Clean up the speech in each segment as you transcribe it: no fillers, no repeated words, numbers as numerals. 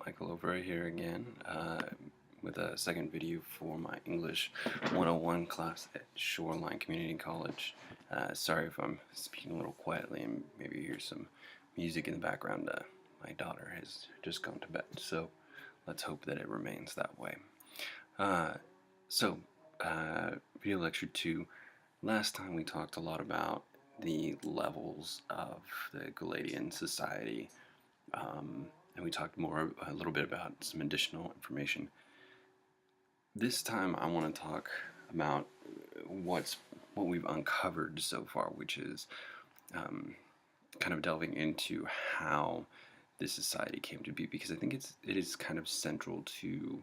Michael Overa here again with a second video for my English 101 class at Shoreline Community College. Sorry if I'm speaking a little quietly and maybe you hear some music in the background. My daughter has just gone to bed, so let's hope that it remains that way. Video lecture 2. Last time we talked a lot about the levels of the Galadian society. And we talked a little bit about some additional information. This time I want to talk about what we've uncovered so far, which is kind of delving into how this society came to be, because I think it is kind of central to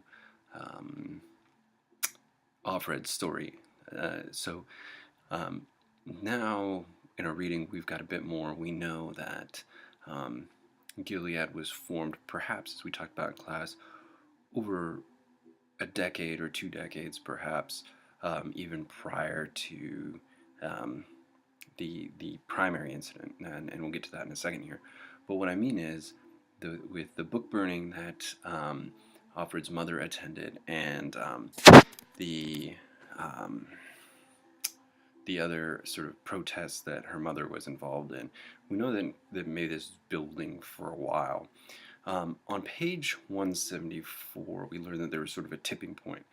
Offred's story. Now in our reading we've got a bit more. We know that Gilead was formed, perhaps, as we talked about in class, over a decade or 2 decades, perhaps, even prior to the primary incident, and we'll get to that in a second here. But what I mean is, with the book burning that Offred's mother attended, and the other sort of protests that her mother was involved in, we know that made this building for a while. On page 174, we learn that there was sort of a tipping point,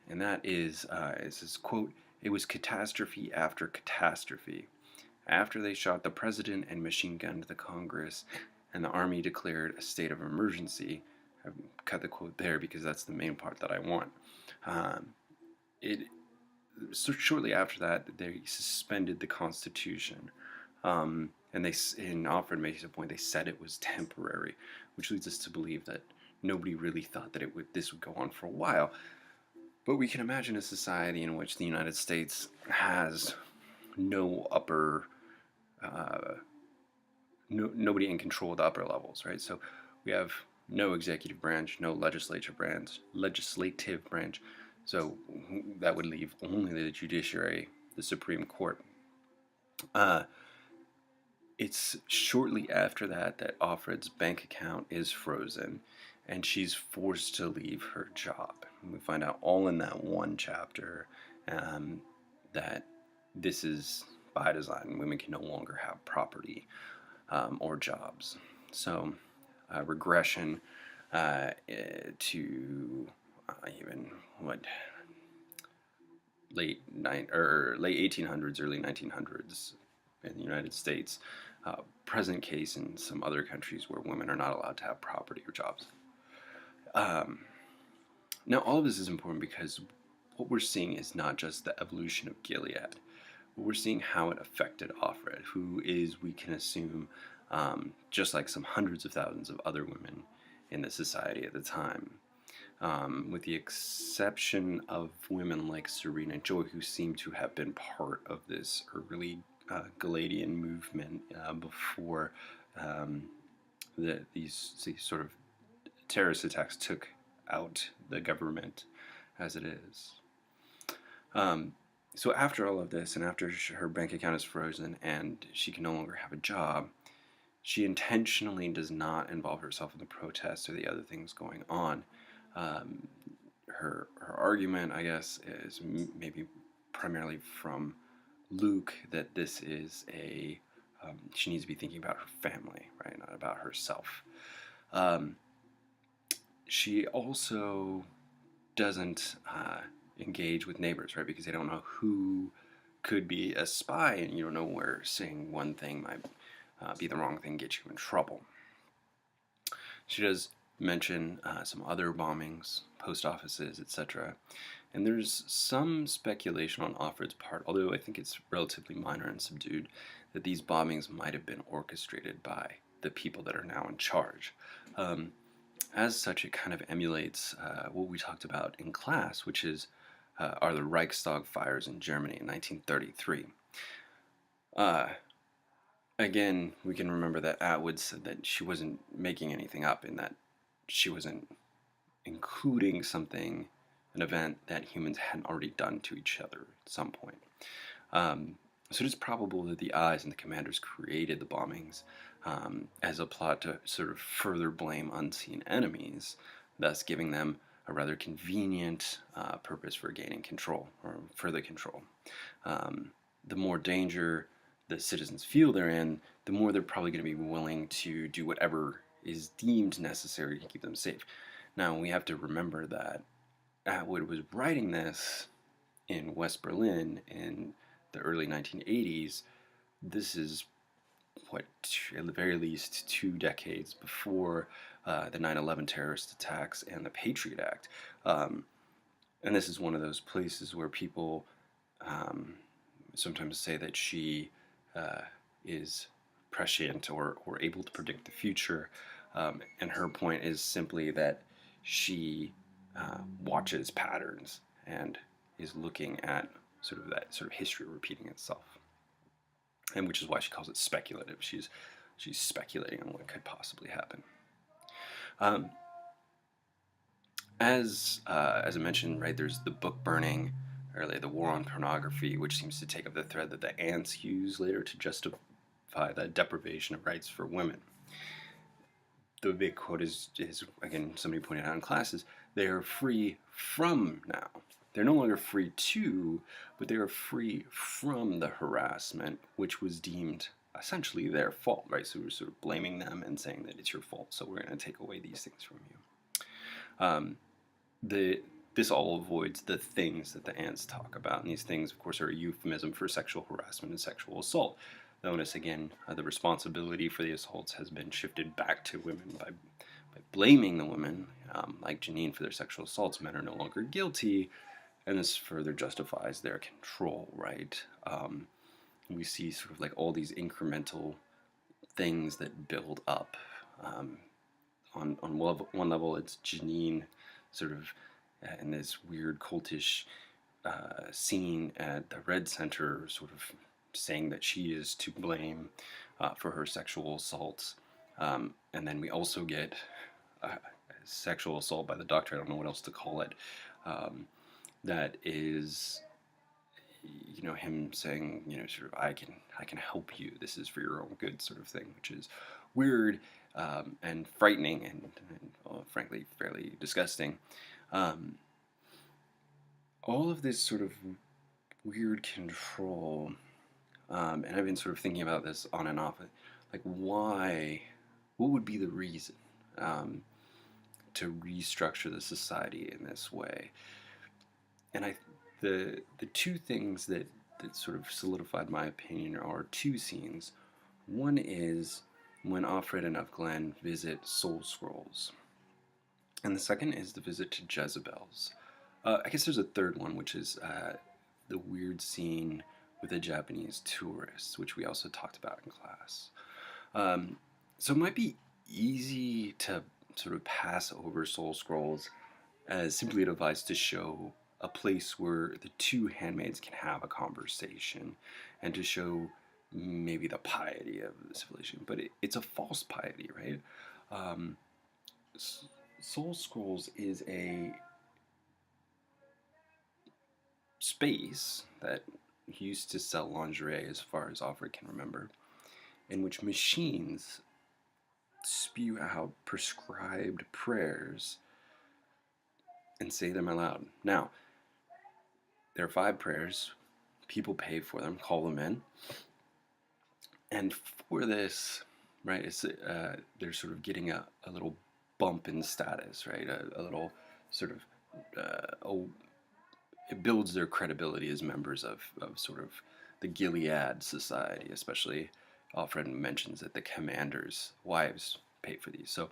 and that is this quote: "It was catastrophe after catastrophe. After they shot the president and machine-gunned the Congress, and the army declared a state of emergency." I've cut the quote there because that's the main part that I want. So shortly after that, they suspended the Constitution, and in Offred makes a point, they said it was temporary, which leads us to believe that nobody really thought that this would go on for a while. But we can imagine a society in which the United States has no nobody in control of the upper levels, right? So we have no executive branch, no legislative branch. So that would leave only the judiciary, the Supreme Court. It's shortly after that Offred's bank account is frozen, and she's forced to leave her job. And we find out all in that one chapter that this is by design. Women can no longer have property or jobs. So regression to even late 1800s, early 1900s in the United States. Present case in some other countries where women are not allowed to have property or jobs. Now all of this is important because what we're seeing is not just the evolution of Gilead, but we're seeing how it affected Offred, who is, we can assume, just like some hundreds of thousands of other women in the society at the time. With the exception of women like Serena Joy, who seem to have been part of this early Galadian movement before these sort of terrorist attacks took out the government as it is. So after all of this, and after her bank account is frozen and she can no longer have a job, she intentionally does not involve herself in the protests or the other things going on. Her argument, I guess, is maybe primarily from Luke, that this is she needs to be thinking about her family, right, not about herself. She also doesn't engage with neighbors, right, because they don't know who could be a spy, and you don't know where saying one thing might be the wrong thing, get you in trouble. She does mention some other bombings, post offices, etc. And there's some speculation on Offred's part, although I think it's relatively minor and subdued, that these bombings might have been orchestrated by the people that are now in charge. As such, it kind of emulates what we talked about in class, which are the Reichstag fires in Germany in 1933. Again, we can remember that Atwood said that she wasn't making anything up, in that she wasn't including an event that humans hadn't already done to each other at some point. So it is probable that the eyes and the commanders created the bombings, as a plot to sort of further blame unseen enemies, thus giving them a rather convenient purpose for gaining control or further control. The more danger the citizens feel they're in, the more they're probably going to be willing to do whatever is deemed necessary to keep them safe. Now, we have to remember that Atwood was writing this in West Berlin in the early 1980s. This is what, at the very least, 2 decades before the 9/11 terrorist attacks and the Patriot Act. And this is one of those places where people sometimes say that she is prescient or able to predict the future. And her point is simply that she watches patterns and is looking at sort of that sort of history repeating itself, and which is why she calls it speculative. She's speculating on what could possibly happen. As I mentioned, right, there's the book burning, or the war on pornography, which seems to take up the thread that the ants use later to justify the deprivation of rights for women. The big quote is again, somebody pointed out in classes, they are free from now. They're no longer free to, but they are free from the harassment, which was deemed essentially their fault, right? So we're sort of blaming them and saying that it's your fault, so we're going to take away these things from you. This all avoids the things that the ants talk about, and these things, of course, are a euphemism for sexual harassment and sexual assault. Notice again, the responsibility for the assaults has been shifted back to women by blaming the women, like Janine, for their sexual assaults. Men are no longer guilty, and this further justifies their control, right? We see sort of like all these incremental things that build up. On one level, it's Janine sort of in this weird cultish scene at the Red Center, sort of saying that she is to blame for her sexual assaults. And then we also get sexual assault by the doctor, I don't know what else to call it, that is, him saying, sort of, I can help you, this is for your own good, sort of thing, which is weird and frightening and frankly fairly disgusting. All of this sort of weird control, and I've been sort of thinking about this on and off, like what would be the reason to restructure the society in this way? And the two things that sort of solidified my opinion are two scenes. One is when Offred and Glenn visit Soul Scrolls, and the second is the visit to Jezebel's. I guess there's a third one, which is the weird scene with the Japanese tourists, which we also talked about in class. So it might be easy to sort of pass over Soul Scrolls as simply a device to show a place where the two handmaids can have a conversation and to show maybe the piety of the civilization. But it's a false piety, right? Soul Scrolls is a space that used to sell lingerie, as far as Offred can remember, in which machines spew out prescribed prayers and say them aloud. Now, there are 5 prayers. People pay for them, call them in. And for this, right, it's they're sort of getting a little bump in status, right? A little sort of, it builds their credibility as members of sort of the Gilead society, especially Offred mentions that the commanders' wives pay for these. So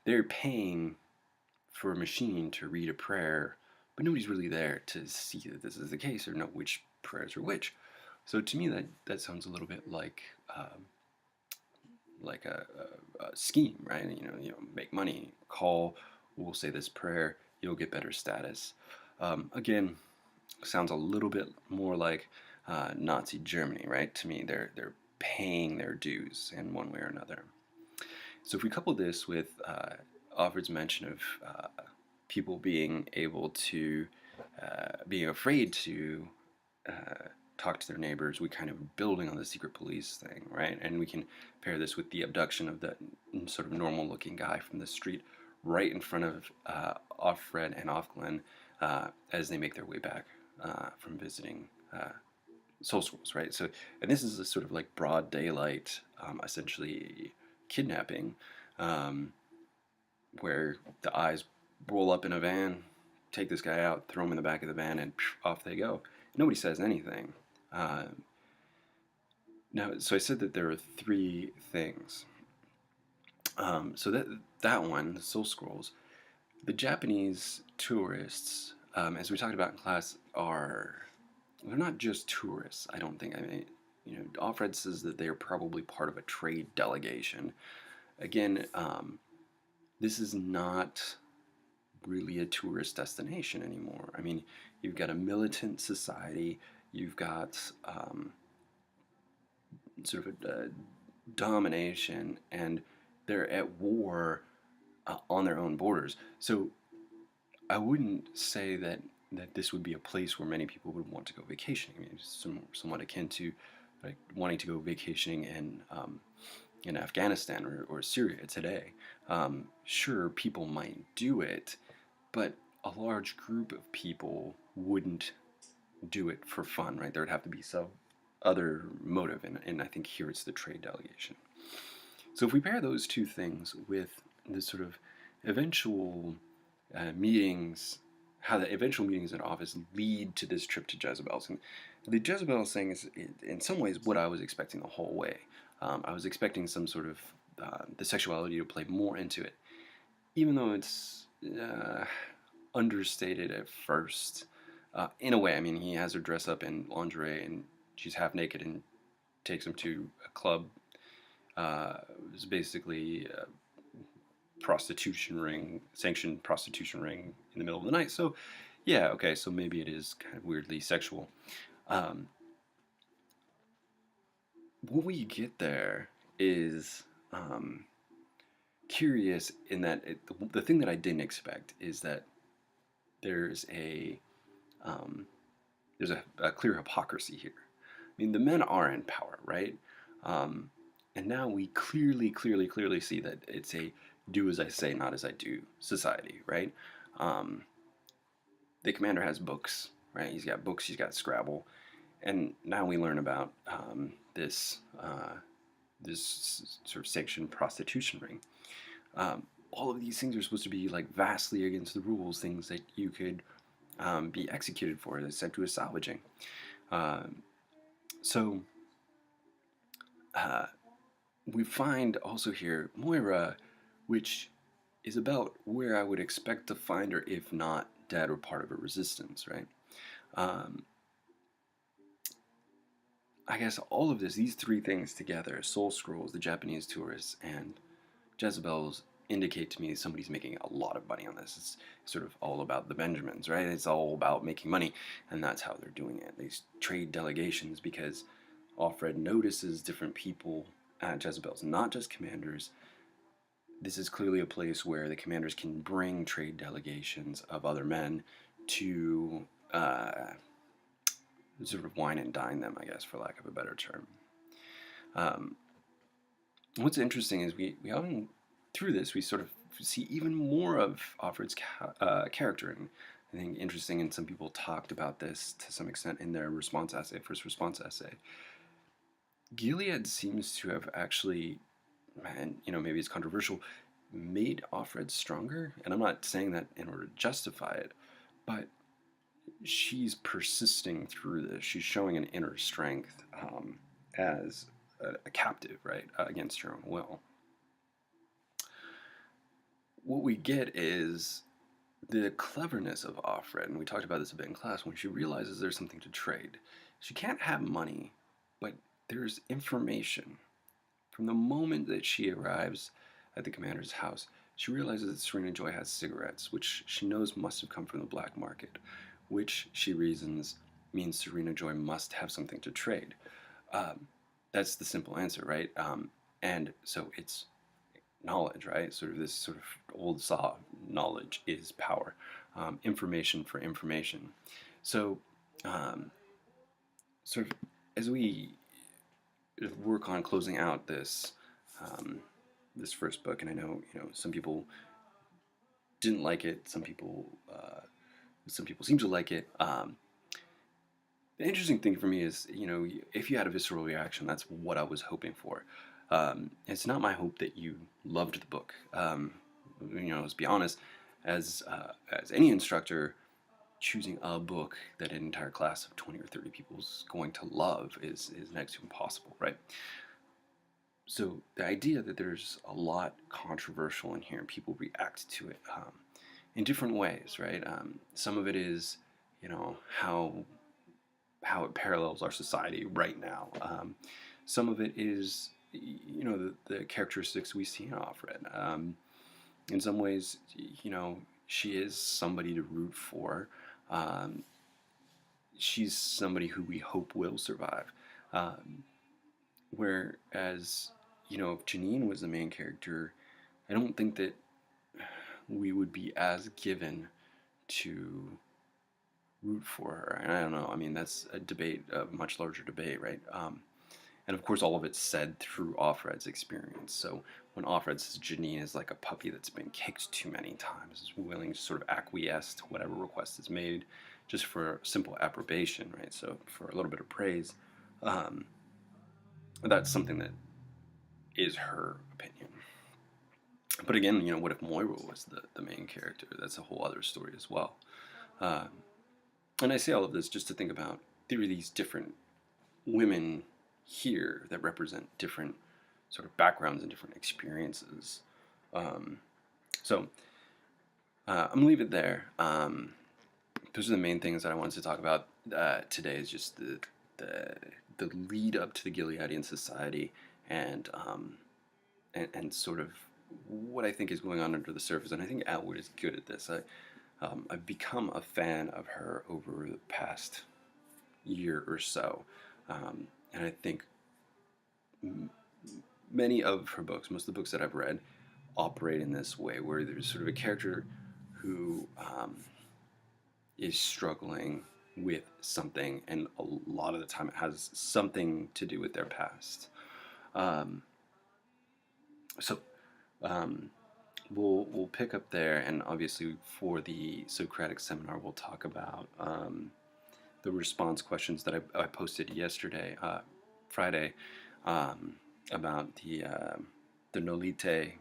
they're paying for a machine to read a prayer, but nobody's really there to see that this is the case or know which prayers are which. So to me, that sounds a little bit like a scheme, right? Make money, call, we'll say this prayer, you'll get better status. Again, sounds a little bit more like Nazi Germany, right? To me, they're paying their dues in one way or another. So if we couple this with Offred's mention of people being able to, being afraid to talk to their neighbors. We kind of building on the secret police thing, right? And we can pair this with the abduction of the sort of normal-looking guy from the street right in front of Offred and Offglen as they make their way back from visiting Soul Scrolls, right? So, and this is a sort of like broad daylight, essentially kidnapping, um, where the eyes roll up in a van, take this guy out, throw him in the back of the van, and off they go. Nobody says anything. Uh, Now, so I said that there are three things. So that one, the Soul Scrolls, the Japanese tourists, as we talked about in class, they're not just tourists. I don't think. I mean, Alfred says that they are probably part of a trade delegation. Again, this is not really a tourist destination anymore. I mean, you've got a militant society. You've got sort of a domination, and they're at war on their own borders. So I wouldn't say that this would be a place where many people would want to go vacationing. I mean, it's somewhat akin to like wanting to go vacationing in Afghanistan or Syria today. Sure, people might do it, but a large group of people wouldn't do it for fun, right? There would have to be some other motive, and I think here it's the trade delegation. So if we pair those two things with the sort of eventual meetings, how the eventual meetings in office lead to this trip to Jezebel's, and the Jezebel thing is in some ways what I was expecting the whole way. I was expecting some sort of the sexuality to play more into it, even though it's understated at first. In a way, I mean, he has her dress up in lingerie and she's half naked and takes him to a club. It's basically a prostitution ring, sanctioned prostitution ring in the middle of the night. So, yeah, okay, so maybe it is kind of weirdly sexual. What we get there is curious in that the thing that I didn't expect is that there's a clear hypocrisy here. I mean, the men are in power, right? And now we clearly see that it's a do as I say, not as I do society, right? The commander has books, right? He's got books, he's got Scrabble, and now we learn about this sort of sanctioned prostitution ring. All of these things are supposed to be like vastly against the rules, things that you could be executed for, that's sent to a salvaging. So we find also here Moira, which is about where I would expect to find her if not dead or part of a resistance, right? I guess all of this, these three things together, Soul Scrolls, the Japanese tourists, and Jezebel's, indicate to me somebody's making a lot of money on this. It's sort of all about the Benjamins, right? It's all about making money, and that's how they're doing it. These trade delegations, because Offred notices different people at Jezebel's, not just commanders. This is clearly a place where the commanders can bring trade delegations of other men to sort of wine and dine them, I guess, for lack of a better term. What's interesting is we often, through this, we sort of see even more of Offred's character. And I think interesting, and some people talked about this to some extent in their first response essay. Gilead seems to have actually, and maybe it's controversial, made Offred stronger. And I'm not saying that in order to justify it, but she's persisting through this. She's showing an inner strength as a captive, right, against her own will. What we get is the cleverness of Offred, and we talked about this a bit in class, when she realizes there's something to trade. She can't have money, but there's information. From the moment that she arrives at the commander's house, she realizes that Serena Joy has cigarettes, which she knows must have come from the black market, which she reasons means Serena Joy must have something to trade. That's the simple answer, right? And so it's knowledge, right? Sort of this sort of old saw, knowledge is power. Information for information. So sort of as we work on closing out um, this first book, and I know some people didn't like it, some people seem to like it. The interesting thing for me is, if you had a visceral reaction, that's what I was hoping for. It's not my hope that you loved the book. Let's be honest, as any instructor, choosing a book that an entire class of 20 or 30 people is going to love is next to impossible, right? So the idea that there's a lot controversial in here and people react to it in different ways, right? Some of it is, how it parallels our society right now. Some of it is, the characteristics we see in Offred. In some ways, she is somebody to root for. Um, she's somebody who we hope will survive. Um, Whereas, if Janine was the main character, I don't think that we would be as given to root for her. And I don't know. I mean, that's a debate, a much larger debate, right? And of course, all of it's said through Offred's experience. So when Offred says Janine is like a puppy that's been kicked too many times, is willing to sort of acquiesce to whatever request is made, just for simple approbation, right? So for a little bit of praise, um, that's something that is her opinion. But again, what if Moira was the main character? That's a whole other story as well. Um, and I say all of this just to think about there are these different women here that represent different sort of backgrounds and different experiences. Um, so I'm gonna leave it there. Those are the main things that I wanted to talk about today. Is just the the lead up to the Gileadian Society and sort of what I think is going on under the surface. And I think Atwood is good at this. I've become a fan of her over the past year or so, and I think many of her books, most of the books that I've read, operate in this way, where there's sort of a character who is struggling with something, and a lot of the time it has something to do with their past. Um, so we'll pick up there, and obviously for the Socratic seminar, we'll talk about the response questions that I posted yesterday, Friday, about the Nolite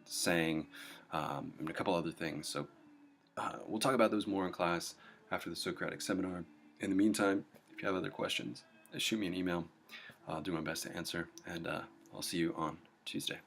saying, and a couple other things. So we'll talk about those more in class after the Socratic seminar. In the meantime, if you have other questions, shoot me an email. I'll do my best to answer, and I'll see you on Tuesday.